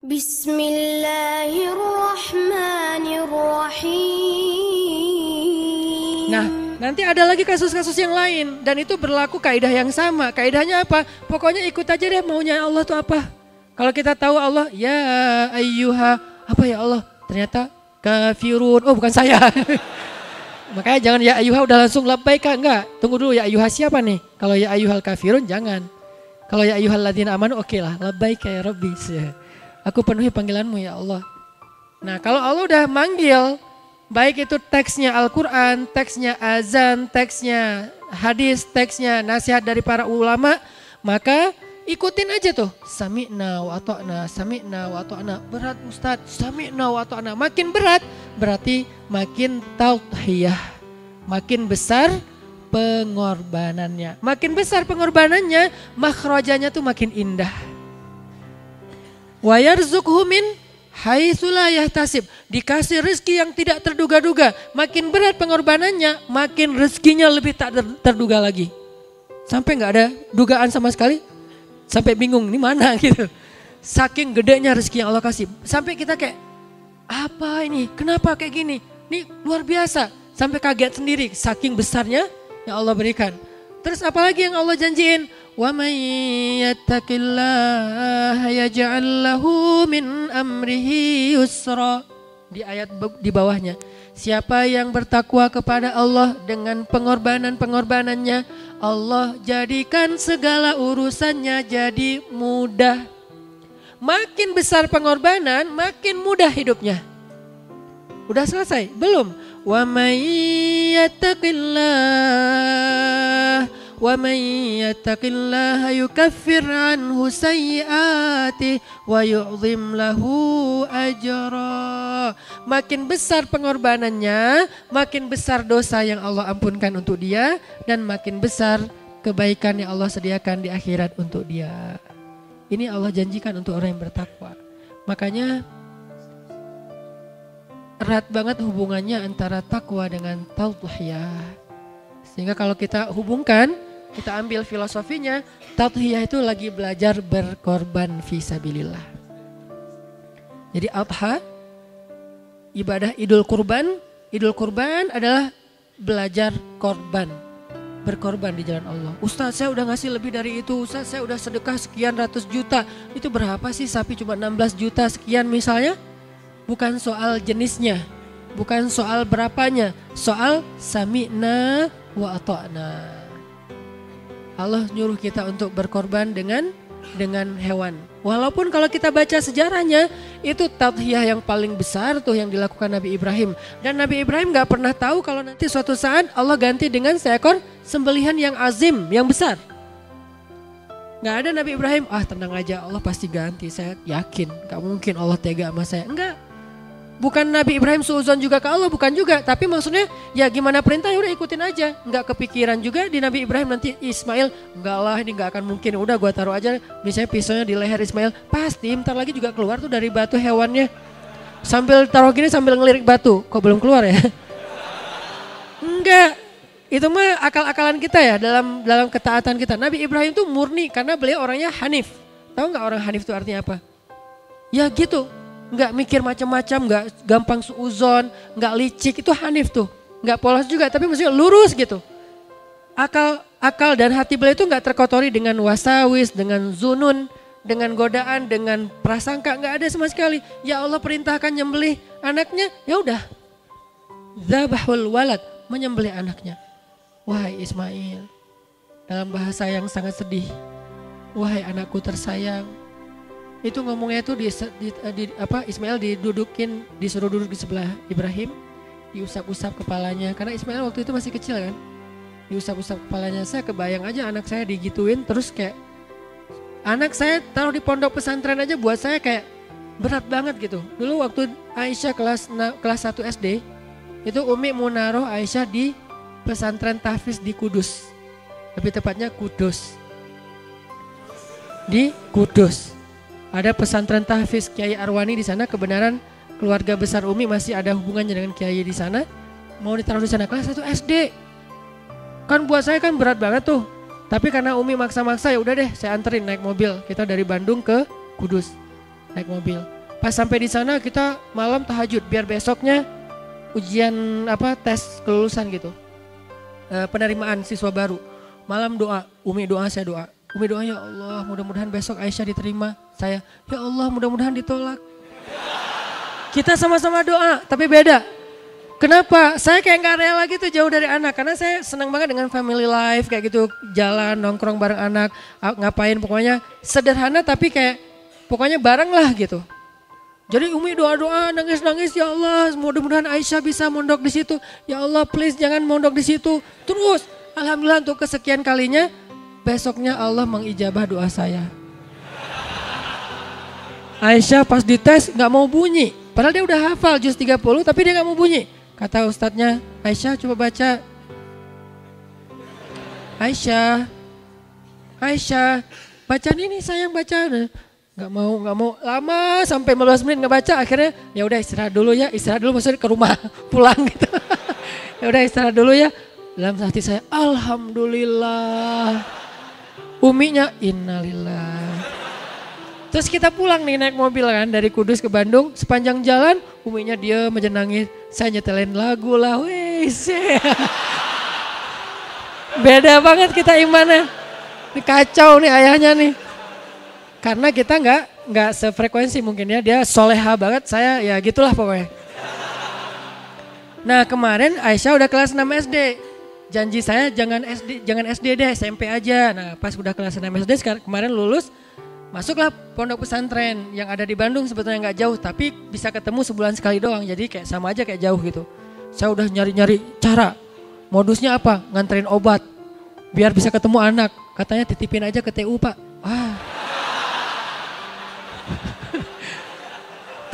Bismillahirrahmanirrahim. Nah, nanti ada lagi kasus-kasus yang lain dan itu berlaku kaidah yang sama. Kaidahnya apa? Pokoknya ikut aja deh maunya Allah tuh apa. Kalau kita tahu Allah, ya ayyuha, apa ya Allah? Ternyata kafirun. Oh, bukan saya. Makanya jangan ya ayyuha udah langsung labbaika, enggak. Tunggu dulu ya ayyuha siapa nih? Kalau ya ayyuhal kafirun jangan. Kalau ya ayyuhal ladzina amanu oke lah, labbaika ya rabbi. Aku penuhi panggilanmu ya Allah. Nah kalau Allah udah manggil, baik itu teksnya Al-Quran, teksnya azan, teksnya hadis, teksnya nasihat dari para ulama, maka ikutin aja tuh. Sami'na wa ata'na, sami'na wa ata'na. Berat Ustadz, sami'na wa ata'na. Makin berat, berarti makin tauhiyah, makin besar pengorbanannya. Makin besar pengorbanannya, makhrajanya tuh makin indah. Wa yarzuqhu min haitsu la yahtasib. Dikasih rezeki yang tidak terduga-duga. Makin berat pengorbanannya, makin rezekinya lebih tak terduga lagi. Sampai nggak ada dugaan sama sekali. Sampai bingung ini mana gitu. Saking gedenya rezeki yang Allah kasih. Sampai kita kayak apa ini? Kenapa kayak gini? Ini luar biasa. Sampai kaget sendiri saking besarnya yang Allah berikan. Terus apalagi yang Allah janjiin? Wa may yattaqillaha yaj'al lahu min amrihi yusra. Di ayat di bawahnya. Siapa yang bertakwa kepada Allah dengan pengorbanan-pengorbanannya, Allah jadikan segala urusannya jadi mudah. Makin besar pengorbanan, makin mudah hidupnya. Udah selesai? Belum. Wa may yattaqillaha yukaffir anhu sayyi'ati wa yu'zim lahu ajra. Makin besar pengorbanannya, makin besar dosa yang Allah ampunkan untuk dia dan makin besar kebaikan yang Allah sediakan di akhirat untuk dia. Ini Allah janjikan untuk orang yang bertakwa. Makanya erat banget hubungannya antara takwa dengan tauhiyah. Sehingga kalau kita hubungkan, kita ambil filosofinya, tauhiyah itu lagi belajar berkorban fisabilillah. Jadi adha, ibadah idul kurban adalah belajar korban. Berkorban di jalan Allah. Ustaz saya udah ngasih lebih dari itu, Ustaz saya udah sedekah sekian ratus juta. Itu berapa sih sapi cuma 16 juta sekian misalnya? Bukan soal jenisnya, bukan soal berapanya, soal sami'na wa ata'na. Allah nyuruh kita untuk berkorban dengan hewan. Walaupun kalau kita baca sejarahnya, itu tadhiyah yang paling besar tuh yang dilakukan Nabi Ibrahim. Dan Nabi Ibrahim gak pernah tahu kalau nanti suatu saat Allah ganti dengan seekor sembelihan yang azim, yang besar. Gak ada Nabi Ibrahim, tenang aja Allah pasti ganti, saya yakin. Gak mungkin Allah tega sama saya, enggak. Bukan Nabi Ibrahim suuzon juga ke Allah, bukan juga. Tapi maksudnya ya gimana perintah ya udah ikutin aja. Enggak kepikiran juga di Nabi Ibrahim nanti Ismail, enggak lah ini enggak akan mungkin. Udah gua taruh aja misalnya pisaunya di leher Ismail. Pasti bentar lagi juga keluar tuh dari batu hewannya. Sambil taruh gini sambil ngelirik batu. Kok belum keluar ya? Enggak. Itu mah akal-akalan kita ya dalam ketaatan kita. Nabi Ibrahim tuh murni karena beliau orangnya hanif. Tahu enggak orang hanif itu artinya apa? Ya gitu. Nggak mikir macam-macam, nggak gampang suuzon, nggak licik, itu hanif tuh. Nggak polos juga, tapi maksudnya lurus gitu. Akal dan hati beliau itu nggak terkotori dengan wasawis, dengan zunun, dengan godaan, dengan prasangka, nggak ada sama sekali. Ya Allah perintahkan nyembelih anaknya, ya udah. Dzabahul walad, menyembelih anaknya. Wahai Ismail, dalam bahasa yang sangat sedih. Wahai anakku tersayang. Itu ngomongnya itu Ismail disuruh duduk di sebelah Ibrahim, diusap-usap kepalanya karena Ismail waktu itu masih kecil kan, diusap-usap kepalanya. Saya kebayang aja anak saya digituin terus kayak anak saya taruh di pondok pesantren aja buat saya kayak berat banget gitu. Dulu waktu Aisyah kelas 1 SD itu Umi mau naruh Aisyah di pesantren tahfiz di Kudus, lebih tepatnya Kudus, di Kudus. Ada pesantren tahfiz Kiai Arwani di sana. Kebenaran keluarga besar Umi masih ada hubungannya dengan Kiai di sana. Mau ditaruh di sana kelas 1 SD. Kan buat saya kan berat banget tuh. Tapi karena Umi maksa-maksa ya udah deh saya anterin naik mobil. Kita dari Bandung ke Kudus naik mobil. Pas sampai di sana kita malam tahajud biar besoknya ujian tes kelulusan gitu. Penerimaan siswa baru. Malam doa, Umi doa, saya doa. Umi doa, ya Allah mudah-mudahan besok Aisyah diterima. Saya, ya Allah mudah-mudahan ditolak. Kita sama-sama doa, tapi beda. Kenapa? Saya kayak gak rela gitu jauh dari anak. Karena saya senang banget dengan family life kayak gitu. Jalan, nongkrong bareng anak, ngapain pokoknya sederhana tapi kayak pokoknya bareng lah gitu. Jadi Umi doa-doa, nangis-nangis, ya Allah mudah-mudahan Aisyah bisa mondok di situ. Ya Allah please jangan mondok di situ. Terus alhamdulillah untuk kesekian kalinya besoknya Allah mengijabah doa saya. Aisyah pas dites gak mau bunyi. Padahal dia udah hafal juz 30 tapi dia gak mau bunyi. Kata ustadznya, Aisyah coba baca. Aisyah, baca ini sayang baca. Gak mau lama sampai 15 menit gak baca. Akhirnya ya udah istirahat dulu maksudnya ke rumah pulang gitu. Ya udah istirahat dulu ya. Dalam hati saya, alhamdulillah. Uminya innalillah. Terus kita pulang nih naik mobil kan dari Kudus ke Bandung. Sepanjang jalan Uminya dia aja nangis. Saya nyetelin lagu lah. Wes. Beda banget kita imannya. Ini kacau nih ayahnya nih. Karena kita nggak sefrekuensi mungkin ya. Dia soleha banget, saya ya gitulah pokoknya. Nah kemarin Aisyah udah kelas 6 SD. Janji saya jangan SD deh, SMP aja. Nah pas udah kelas 6 SD kemarin lulus. Masuklah pondok pesantren yang ada di Bandung sebetulnya nggak jauh tapi bisa ketemu sebulan sekali doang jadi kayak sama aja kayak jauh gitu. Saya udah nyari-nyari cara, modusnya apa? Nganterin obat biar bisa ketemu anak. Katanya titipin aja ke TU Pak.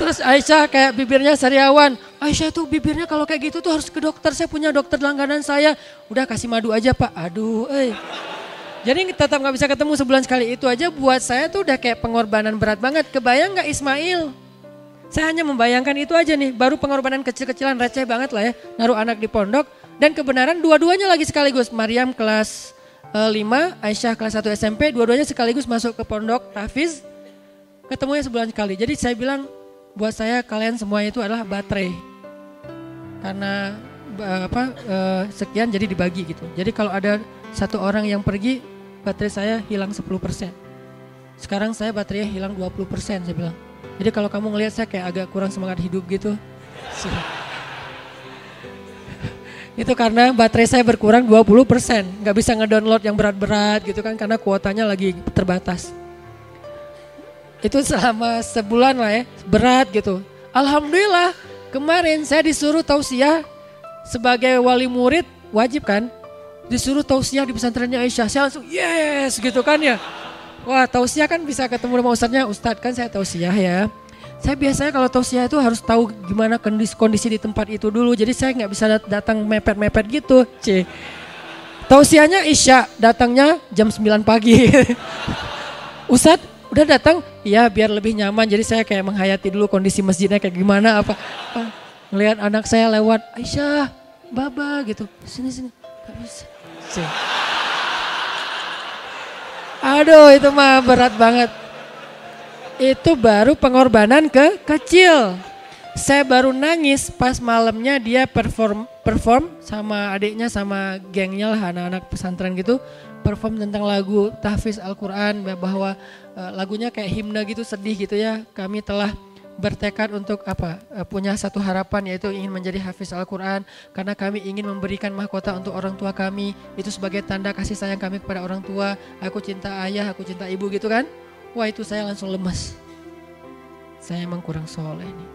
Terus Aisyah kayak bibirnya sariawan. Aisyah tuh bibirnya kalau kayak gitu tuh harus ke dokter. Saya punya dokter langganan saya. Udah kasih madu aja Pak. Aduh Jadi tetap gak bisa ketemu sebulan sekali itu aja buat saya tuh udah kayak pengorbanan berat banget. Kebayang gak Ismail? Saya hanya membayangkan itu aja nih. Baru pengorbanan kecil-kecilan receh banget lah ya. Naruh anak di pondok. Dan kebenaran dua-duanya lagi sekaligus. Maryam kelas 5, Aisyah kelas 1 SMP. Dua-duanya sekaligus masuk ke pondok tahfiz. Ketemunya sebulan sekali. Jadi saya bilang buat saya kalian semua itu adalah baterai. Karena sekian jadi dibagi gitu. Jadi kalau ada satu orang yang pergi, baterai saya hilang 10%. Sekarang saya baterainya hilang 20% saya bilang. Jadi kalau kamu ngelihat saya kayak agak kurang semangat hidup gitu. Itu karena baterai saya berkurang 20%. Gak bisa ngedownload yang berat-berat gitu kan karena kuotanya lagi terbatas. Itu selama sebulan lah ya, berat gitu. Alhamdulillah kemarin saya disuruh tausiah sebagai wali murid, wajib kan? Disuruh tausiah di pesantrennya Aisyah, saya langsung yes gitu kan ya. Wah tausiah kan bisa ketemu sama ustadznya, ustadz kan saya tausiah ya. Saya biasanya kalau tausiah itu harus tahu gimana kondisi di tempat itu dulu. Jadi saya nggak bisa datang mepet-mepet gitu. Tausiahnya Isya, datangnya jam 9 pagi. Ustadz udah datang? Ya biar lebih nyaman. Jadi saya kayak menghayati dulu kondisi masjidnya kayak gimana apa. Ngelihat anak saya lewat, Aisyah, Baba gitu. Sini. Gak bisa. Aduh itu mah berat banget. Itu baru pengorbanan kecil. Saya baru nangis pas malamnya dia perform sama adiknya sama gengnya lah anak-anak pesantren gitu. Perform tentang lagu tahfiz Al-Quran bahwa lagunya kayak himne gitu sedih gitu ya. Kami telah bertekad untuk punya satu harapan yaitu ingin menjadi hafiz Al-Quran karena kami ingin memberikan mahkota untuk orang tua kami itu sebagai tanda kasih sayang kami kepada orang tua. Aku cinta ayah, aku cinta ibu gitu kan. Wah itu saya langsung lemas. Saya emang kurang soleh nih.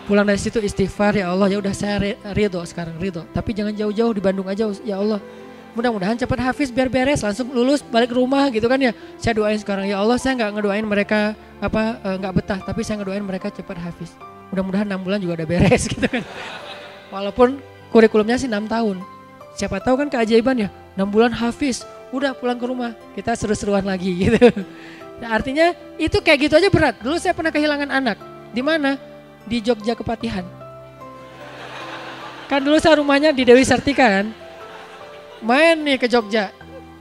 Pulang dari situ istighfar ya Allah ya udah saya ridho sekarang ridho. Tapi jangan jauh-jauh di Bandung aja ya Allah. Mudah-mudahan cepat hafiz biar beres langsung lulus balik ke rumah gitu kan ya. Saya doain sekarang ya Allah saya nggak ngedoain mereka nggak betah tapi saya ngedoain mereka cepat hafiz. Mudah-mudahan 6 bulan juga udah beres gitu kan. Walaupun kurikulumnya sih 6 tahun. Siapa tahu kan keajaiban ya 6 bulan hafiz udah pulang ke rumah kita seru-seruan lagi gitu. Nah, artinya itu kayak gitu aja berat. Dulu saya pernah kehilangan anak. Di mana? Di Jogja Kepatihan. Kan dulu saya rumahnya di Dewi Sartika kan. Main nih ke Jogja.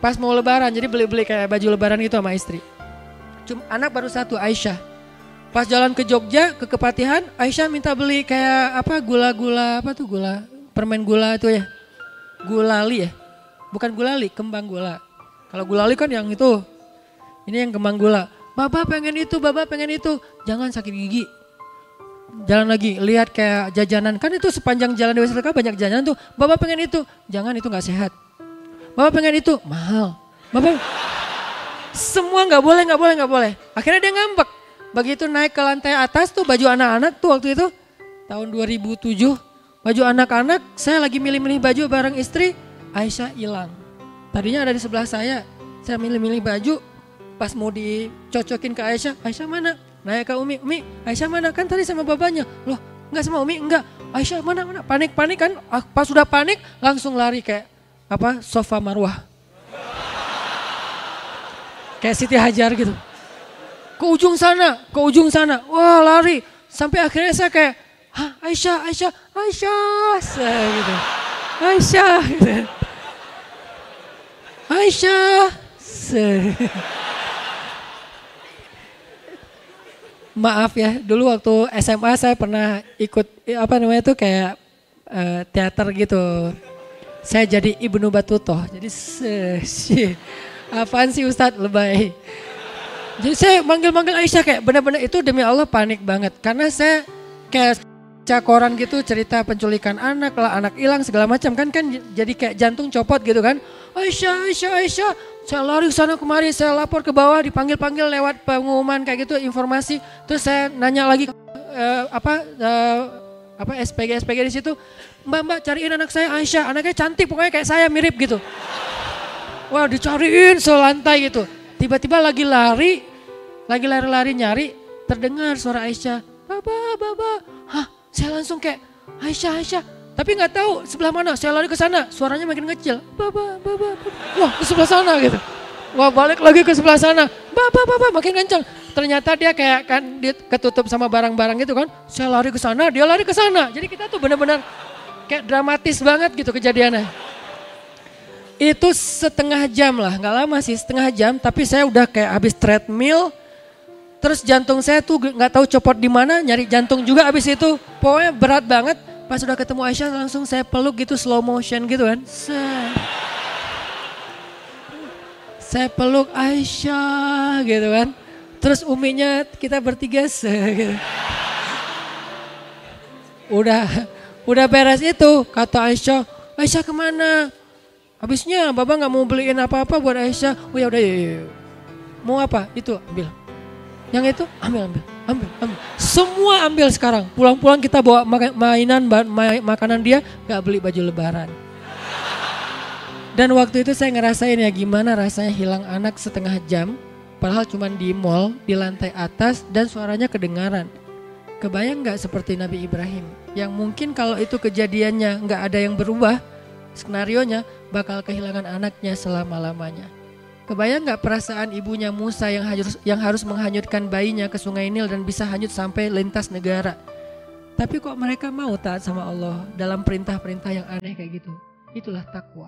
Pas mau lebaran jadi beli-beli kayak baju lebaran gitu sama istri. Anak baru satu Aisyah. Pas jalan ke Jogja, ke Kepatihan, Aisyah minta beli kayak apa gula-gula, apa tuh gula, permen gula itu ya. Gulali ya. Bukan gulali, kembang gula. Kalau gulali kan yang itu. Ini yang kembang gula. Baba pengen itu, Baba pengen itu. Jangan sakit gigi. Jalan lagi, lihat kayak jajanan. Kan itu sepanjang jalan Dewi Sartika banyak jajanan tuh. Baba pengen itu. Jangan, itu gak sehat. Baba pengen itu, mahal. Baba, semua gak boleh. Akhirnya dia ngambek. Begitu naik ke lantai atas tuh baju anak-anak tuh waktu itu. Tahun 2007. Baju anak-anak, saya lagi milih-milih baju bareng istri. Aisyah hilang. Tadinya ada di sebelah saya milih-milih baju. Pas mau dicocokin ke Aisyah, Aisyah mana? Nanya ke Umi, Aisyah mana? Kan tadi sama babanya. Loh, enggak sama Umi, enggak. Aisyah mana? Panik kan. Pas sudah panik, langsung lari kayak apa? Sofa Marwah. Kayak Siti Hajar gitu. Ke ujung sana. Wah, lari. Sampai akhirnya saya kayak, "Hah, Aisyah." Saya gitu. Aisyah. Gitu. Aisyah. Maaf ya, dulu waktu SMA saya pernah ikut apa namanya tuh kayak teater gitu. Saya jadi Ibnu Batutoh. Jadi apaan sih Ustadz, lebay. Jadi saya manggil Aisyah kayak benar-benar itu demi Allah panik banget. Karena saya kayak baca koran gitu cerita penculikan anak lah, anak hilang segala macam kan jadi kayak jantung copot gitu kan. Aisyah. Saya lari sana kemari, saya lapor ke bawah, dipanggil lewat pengumuman kayak gitu informasi. Terus saya nanya lagi SPG di situ. Mbak cariin anak saya Aisyah, anaknya cantik pokoknya kayak saya mirip gitu. Wah, dicariin selantai gitu. Tiba-tiba lagi lari nyari, terdengar suara Aisyah. Baba. Hah, saya langsung kayak Aisyah. Tapi nggak tahu sebelah mana, saya lari ke sana, suaranya makin kecil. Baba. Wah, ke sebelah sana gitu. Wah, balik lagi ke sebelah sana. Baba, makin kencang. Ternyata dia kayak kan dia ketutup sama barang-barang gitu kan. Saya lari ke sana, dia lari ke sana. Jadi kita tuh benar-benar kayak dramatis banget gitu kejadiannya. Itu setengah jam lah, nggak lama sih, setengah jam. Tapi saya udah kayak habis treadmill. Terus jantung saya tuh nggak tahu copot di mana, nyari jantung juga habis itu. Pokoknya berat banget. Pas udah ketemu Aisyah langsung saya peluk gitu slow motion gitu kan. Saya peluk Aisyah gitu kan. Terus uminya kita bertiga gitu. Udah beres itu kata Aisyah kemana? Habisnya Baba gak mau beliin apa-apa buat Aisyah. Oh ya udah ya. Mau apa? Itu ambil. Yang itu ambil. Semua ambil sekarang. Pulang-pulang kita bawa mainan, makanan dia, gak beli baju lebaran. Dan waktu itu saya ngerasain ya gimana rasanya hilang anak setengah jam. Padahal cuma di mall, di lantai atas dan suaranya kedengaran. Kebayang gak seperti Nabi Ibrahim? Yang mungkin kalau itu kejadiannya gak ada yang berubah, skenarionya bakal kehilangan anaknya selama-lamanya. Kebayang gak perasaan ibunya Musa yang harus menghanyutkan bayinya ke sungai Nil dan bisa hanyut sampai lintas negara. Tapi kok mereka mau taat sama Allah dalam perintah-perintah yang aneh kayak gitu. Itulah takwa.